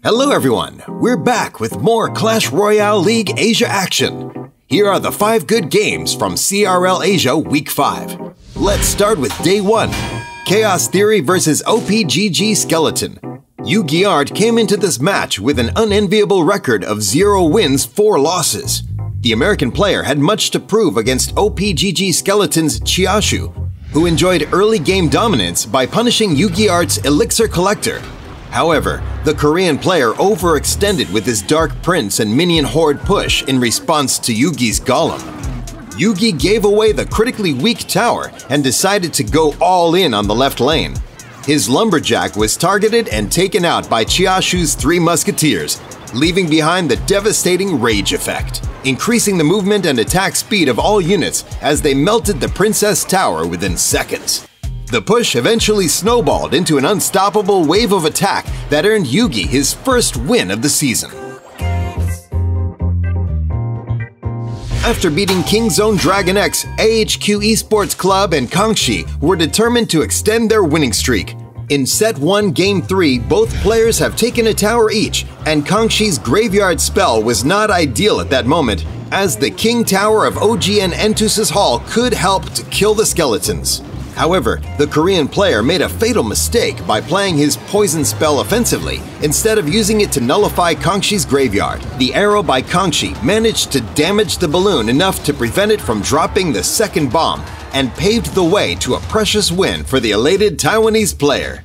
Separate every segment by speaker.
Speaker 1: Hello everyone, we're back with more Clash Royale League Asia action. Here are the 5 good games from CRL Asia Week 5. Let's start with Day 1. Chaos Theory vs OPGG Skeleton. Yu Giard came into this match with an unenviable record of 0 wins, 4 losses. The American player had much to prove against OPGG Skeleton's Chiashu, who enjoyed early game dominance by punishing Yu Giard's Elixir Collector. However, the Korean player overextended with his Dark Prince and Minion Horde push in response to Yugi's Golem. Yugi gave away the critically weak tower and decided to go all in on the left lane. His Lumberjack was targeted and taken out by Chiashu's 3 Musketeers, leaving behind the devastating Rage effect, increasing the movement and attack speed of all units as they melted the Princess Tower within seconds. The push eventually snowballed into an unstoppable wave of attack that earned Yugi his first win of the season. After beating Kingzone Dragon X, AHQ Esports Club and Kangxi were determined to extend their winning streak. In Set 1 Game 3, both players have taken a tower each, and Kangxi's Graveyard spell was not ideal at that moment, as the King Tower of OGN Entus's Hall could help to kill the skeletons. However, the Korean player made a fatal mistake by playing his poison spell offensively instead of using it to nullify Kangxi's graveyard. The arrow by Kangxi managed to damage the balloon enough to prevent it from dropping the second bomb and paved the way to a precious win for the elated Taiwanese player.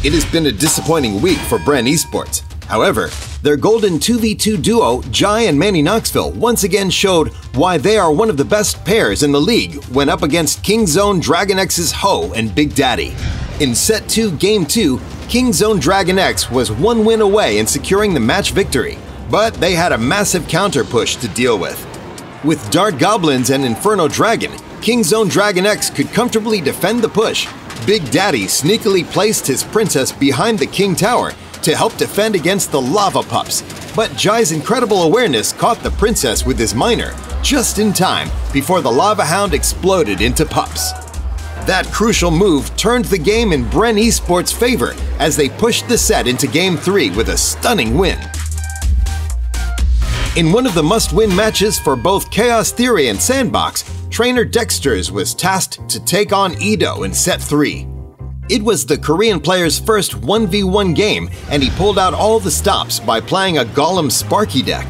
Speaker 1: It has been a disappointing week for Bren Esports. However, their golden 2v2 duo, Jai and Manny Knoxville, once again showed why they are one of the best pairs in the league when up against Kingzone Dragon X's Ho and Big Daddy. In Set 2 Game 2, Kingzone Dragon X was 1 win away in securing the match victory, but they had a massive counter push to deal with. With Dark Goblins and Inferno Dragon, Kingzone Dragon X could comfortably defend the push. Big Daddy sneakily placed his princess behind the King Tower to help defend against the Lava Pups, but Jai's incredible awareness caught the princess with his miner just in time before the Lava Hound exploded into pups. That crucial move turned the game in Bren Esports' favor as they pushed the set into Game 3 with a stunning win. In one of the must-win matches for both Chaos Theory and Sandbox, trainer Dexters was tasked to take on Ido in Set 3. It was the Korean player's first 1v1 game, and he pulled out all the stops by playing a Golem Sparky deck.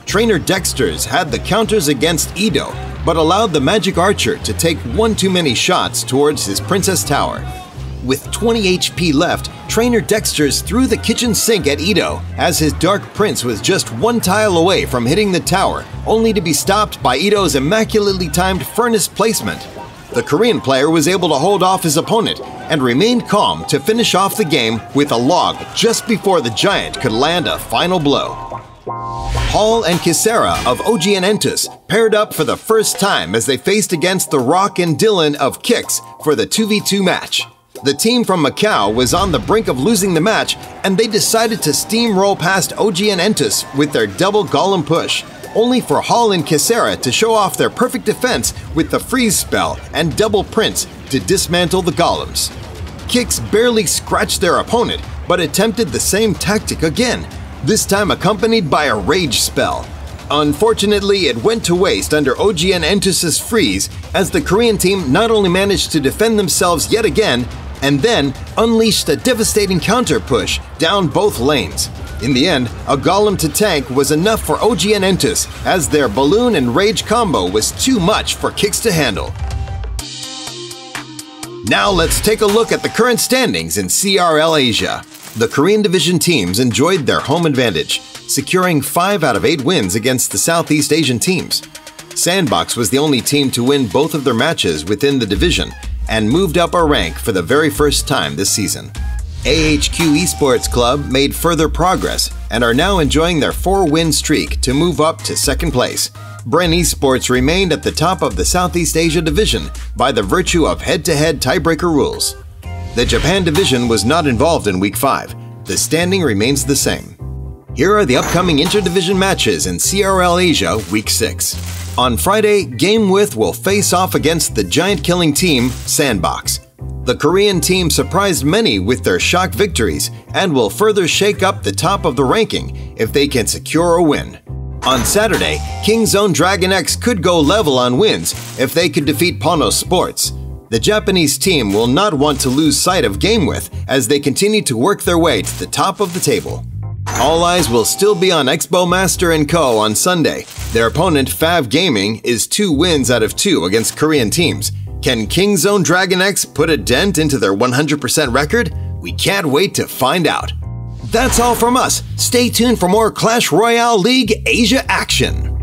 Speaker 1: Trainer Dexters had the counters against Ido, but allowed the Magic Archer to take 1 too many shots towards his Princess Tower. With 20 HP left, Trainer Dexters threw the kitchen sink at Ido, as his Dark Prince was just 1 tile away from hitting the tower, only to be stopped by Ido's immaculately timed furnace placement. The Korean player was able to hold off his opponent and remained calm to finish off the game with a log just before the giant could land a final blow. Hall and Kisera of OGN Entus paired up for the first time as they faced against the Rock and Dylan of Kicks for the 2v2 match. The team from Macau was on the brink of losing the match, and they decided to steamroll past OGN Entus with their double Golem push, only for Hall and Kisera to show off their perfect defense with the freeze spell and double prince to dismantle the golems. Kicks barely scratched their opponent, but attempted the same tactic again, this time accompanied by a rage spell. Unfortunately, it went to waste under OGN Entus's freeze, as the Korean team not only managed to defend themselves yet again, and then unleashed a devastating counter push down both lanes. In the end, a Golem to tank was enough for OGN Entus, as their Balloon and Rage combo was too much for Kicks to handle. Now let's take a look at the current standings in CRL Asia. The Korean division teams enjoyed their home advantage, securing 5 out of 8 wins against the Southeast Asian teams. Sandbox was the only team to win both of their matches within the division and moved up a rank for the very first time this season. AHQ Esports Club made further progress and are now enjoying their 4-win streak to move up to 2nd place. Bren Esports remained at the top of the Southeast Asia division by the virtue of head-to-head tiebreaker rules. The Japan division was not involved in Week 5. The standing remains the same. Here are the upcoming interdivision matches in CRL Asia Week 6. On Friday, Game Width will face off against the giant-killing team, Sandbox. The Korean team surprised many with their shock victories and will further shake up the top of the ranking if they can secure a win. On Saturday, Kingzone Dragon X could go level on wins if they could defeat Pono Sports. The Japanese team will not want to lose sight of GameWith as they continue to work their way to the top of the table. All eyes will still be on Expo Master & Co. on Sunday. Their opponent, Fav Gaming, is 2 wins out of 2 against Korean teams. Can Kingzone Dragon X put a dent into their 100% record? We can't wait to find out. That's all from us. Stay tuned for more Clash Royale League Asia action.